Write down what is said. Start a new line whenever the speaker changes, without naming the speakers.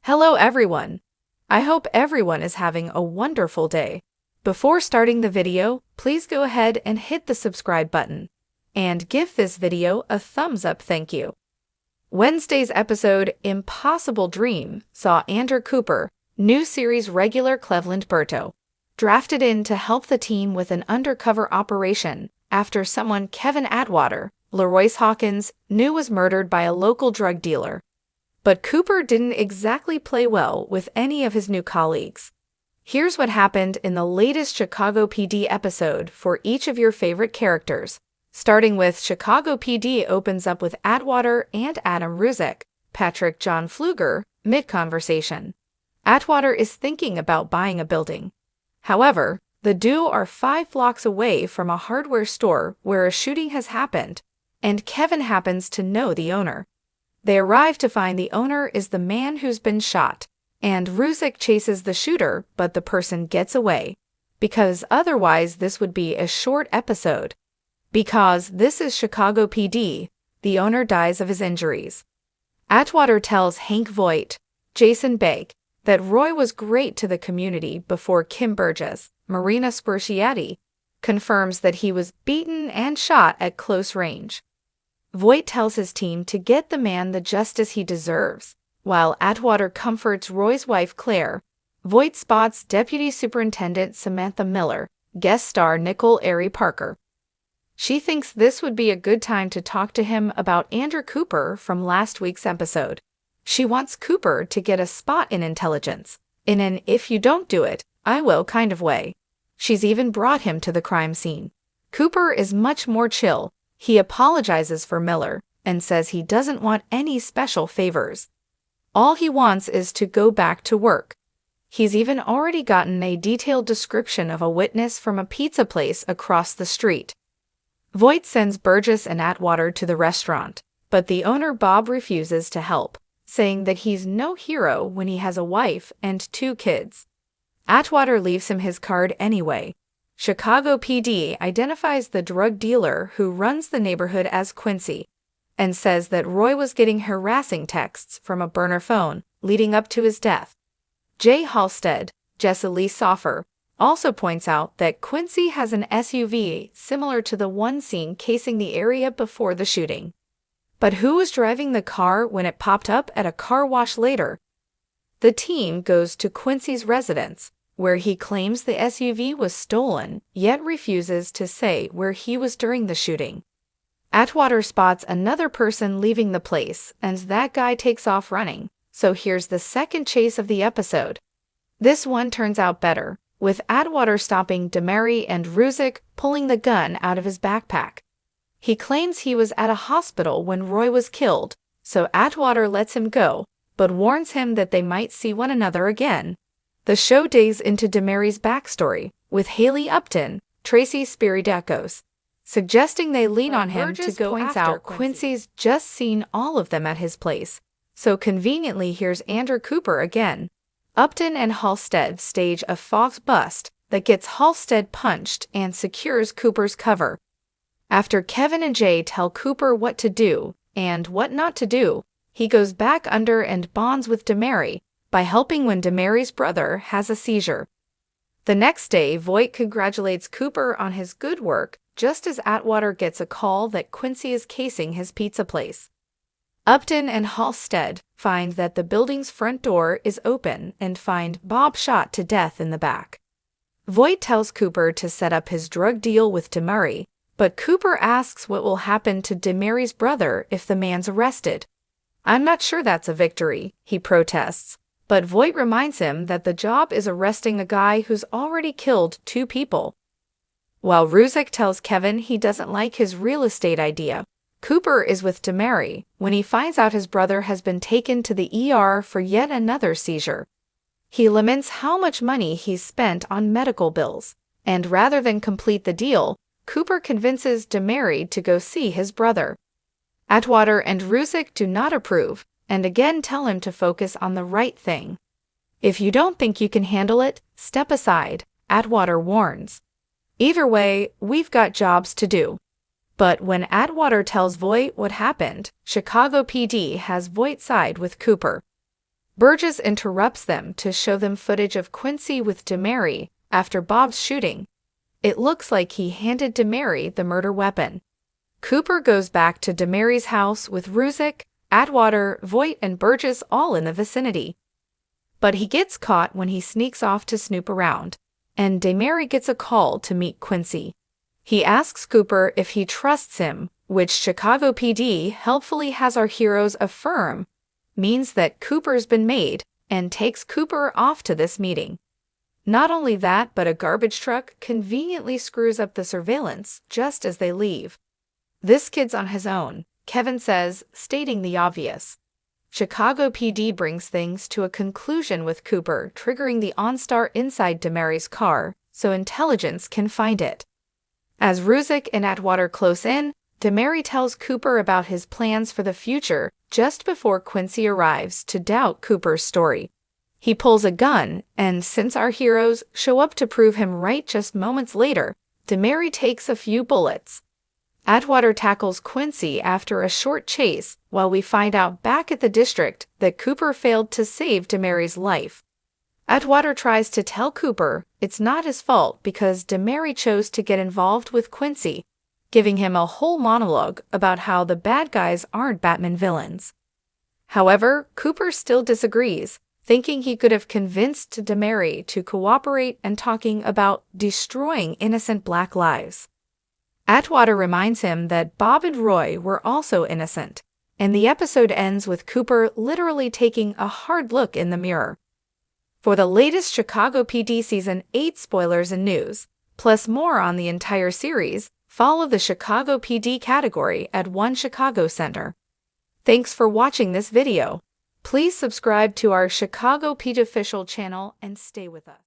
Hello everyone! I hope everyone is having a wonderful day. Before starting the video, please go ahead and hit the subscribe button. And give this video a thumbs up thank you. Wednesday's episode, Impossible Dream, saw Andrew Cooper, new series regular Cleveland Berto, drafted in to help the team with an undercover operation after someone Kevin Atwater, Leroyce Hawkins, knew was murdered by a local drug dealer. But Cooper didn't exactly play well with any of his new colleagues. Here's what happened in the latest Chicago PD episode for each of your favorite characters. Starting with Chicago PD opens up with Atwater and Adam Ruzek, Patrick John Pfluger, mid-conversation. Atwater is thinking about buying a building. However, the duo are 5 blocks away from a hardware store where a shooting has happened, and Kevin happens to know the owner. They arrive to find the owner is the man who's been shot, and Ruzek chases the shooter, but the person gets away. Because otherwise this would be a short episode. Because this is Chicago PD, the owner dies of his injuries. Atwater tells Hank Voight, Jason Begg, that Roy was great to the community before Kim Burgess, Marina Squarciati, confirms that he was beaten and shot at close range. Voight tells his team to get the man the justice he deserves. While Atwater comforts Roy's wife Claire, Voight spots Deputy Superintendent Samantha Miller, guest star Nicole Ari Parker. She thinks this would be a good time to talk to him about Andrew Cooper from last week's episode. She wants Cooper to get a spot in intelligence, in an if you don't do it, I will kind of way. She's even brought him to the crime scene. Cooper is much more chill. He apologizes for Miller and says he doesn't want any special favors. All he wants is to go back to work. He's even already gotten a detailed description of a witness from a pizza place across the street. Voight sends Burgess and Atwater to the restaurant, but the owner Bob refuses to help, saying that he's no hero when he has a wife and 2 kids. Atwater leaves him his card anyway. Chicago PD identifies the drug dealer who runs the neighborhood as Quincy and says that Roy was getting harassing texts from a burner phone leading up to his death. Jay Halstead, Jessa Lee Soffer, also points out that Quincy has an SUV similar to the one seen casing the area before the shooting. But who was driving the car when it popped up at a car wash later? The team goes to Quincy's residence, where he claims the SUV was stolen, yet refuses to say where he was during the shooting. Atwater spots another person leaving the place, and that guy takes off running, so here's the second chase of the episode. This one turns out better, with Atwater stopping Demary and Ruzek pulling the gun out of his backpack. He claims he was at a hospital when Roy was killed, so Atwater lets him go, but warns him that they might see one another again. The show digs into Demary's backstory, with Haley Upton, Tracy Spiridakos, suggesting they lean on him to go after out Quincy's just seen all of them at his place, so conveniently here's Andrew Cooper again. Upton and Halstead stage a Fox bust that gets Halstead punched and secures Cooper's cover. After Kevin and Jay tell Cooper what to do and what not to do, he goes back under and bonds with Demary by helping when Demary's brother has a seizure. The next day, Voight congratulates Cooper on his good work just as Atwater gets a call that Quincy is casing his pizza place. Upton and Halstead find that the building's front door is open and find Bob shot to death in the back. Voight tells Cooper to set up his drug deal with Demary, but Cooper asks what will happen to Demary's brother if the man's arrested. I'm not sure that's a victory, he protests. But Voight reminds him that the job is arresting a guy who's already killed 2 people. While Ruzek tells Kevin he doesn't like his real estate idea, Cooper is with Demary when he finds out his brother has been taken to the ER for yet another seizure. He laments how much money he's spent on medical bills, and rather than complete the deal, Cooper convinces Demary to go see his brother. Atwater and Ruzek do not approve, and again tell him to focus on the right thing. If you don't think you can handle it, step aside, Atwater warns. Either way, we've got jobs to do. But when Atwater tells Voight what happened, Chicago PD has Voight side with Cooper. Burgess interrupts them to show them footage of Quincy with DeMary after Bob's shooting. It looks like he handed DeMary the murder weapon. Cooper goes back to DeMary's house with Ruzek, Atwater, Voight, and Burgess all in the vicinity. But he gets caught when he sneaks off to snoop around, and DeMary gets a call to meet Quincy. He asks Cooper if he trusts him, which Chicago PD helpfully has our heroes affirm means that Cooper's been made, and takes Cooper off to this meeting. Not only that, but a garbage truck conveniently screws up the surveillance just as they leave. "This kid's on his own," Kevin says, stating the obvious. Chicago PD brings things to a conclusion with Cooper triggering the OnStar inside DeMary's car so intelligence can find it. As Ruzek and Atwater close in, DeMary tells Cooper about his plans for the future just before Quincy arrives to doubt Cooper's story. He pulls a gun, and since our heroes show up to prove him right just moments later, DeMary takes a few bullets. Atwater tackles Quincy after a short chase while we find out back at the district that Cooper failed to save DeMary's life. Atwater tries to tell Cooper it's not his fault because DeMary chose to get involved with Quincy, giving him a whole monologue about how the bad guys aren't Batman villains. However, Cooper still disagrees, thinking he could have convinced DeMary to cooperate and talking about destroying innocent black lives. Atwater reminds him that Bob and Roy were also innocent, and the episode ends with Cooper literally taking a hard look in the mirror. For the latest Chicago PD Season 8 spoilers and news, plus more on the entire series, follow the Chicago PD category at One Chicago Center. Thanks for watching this video. Please subscribe to our Chicago PD official channel and stay with us.